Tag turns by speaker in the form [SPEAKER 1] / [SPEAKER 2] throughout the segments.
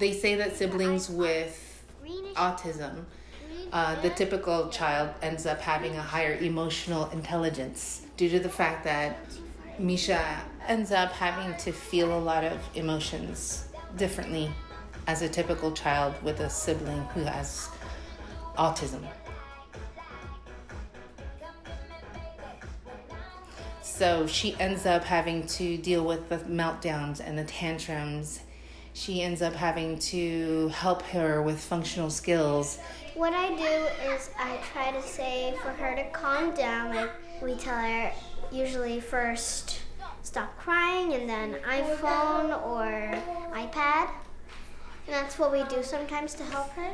[SPEAKER 1] They say that siblings with autism, the typical child ends up having a higher emotional intelligence due to the fact that Misha ends up having to feel a lot of emotions differently as a typical child with a sibling who has autism. So she ends up having to deal with the meltdowns and the tantrums. She ends up having to help her with functional skills.
[SPEAKER 2] What I do is I try to say for her to calm down. Like we tell her usually first stop crying and then iPhone or iPad. And that's what we do sometimes to help her.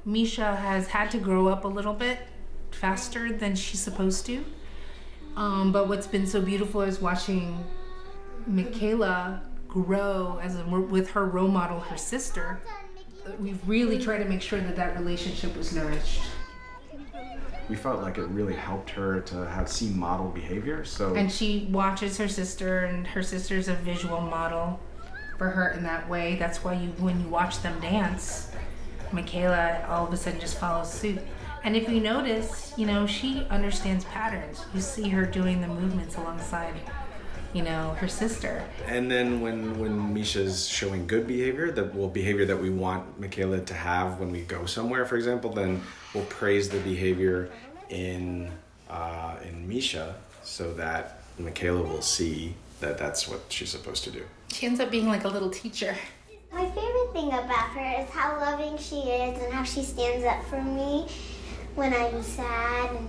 [SPEAKER 1] Misha has had to grow up a little bit faster than she's supposed to. But what's been so beautiful is watching Michaela grow with her role model, her sister. We've really tried to make sure that that relationship was nourished.
[SPEAKER 3] We felt like it really helped her to see model behavior.
[SPEAKER 1] And she watches her sister, and her sister's a visual model for her in that way. That's why when you watch them dance, Michaela all of a sudden just follows suit. And if you notice, she understands patterns. You see her doing the movements alongside, her sister.
[SPEAKER 3] And then when Misha's showing good behavior, behavior that we want Michaela to have when we go somewhere, for example, then we'll praise the behavior in Misha so that Michaela will see that that's what she's supposed to do.
[SPEAKER 1] She ends up being like a little teacher.
[SPEAKER 2] My favorite thing about her is how loving she is and how she stands up for me when I'm sad and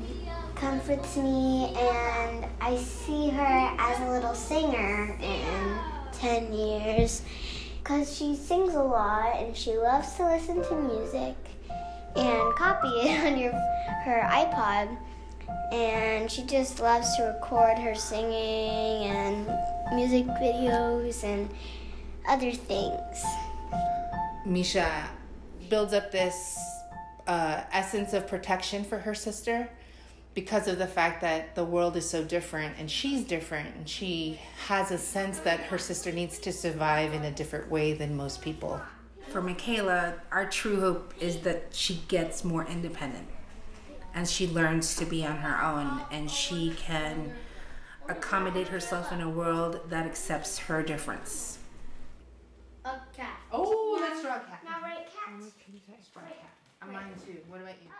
[SPEAKER 2] comforts me, and I see her as a little singer in 10 years because she sings a lot and she loves to listen to music and copy it on her iPod, and she just loves to record her singing and music videos and other things.
[SPEAKER 1] Misha builds up this essence of protection for her sister because of the fact that the world is so different and she's different, and she has a sense that her sister needs to survive in a different way than most people. For Michaela, our true hope is that she gets more independent and she learns to be on her own, and she can accommodate herself in a world that accepts her difference.
[SPEAKER 2] A cat.
[SPEAKER 1] Oh, let's draw a cat.
[SPEAKER 2] Now write cat.
[SPEAKER 1] Straw cat. Mine too. What about you?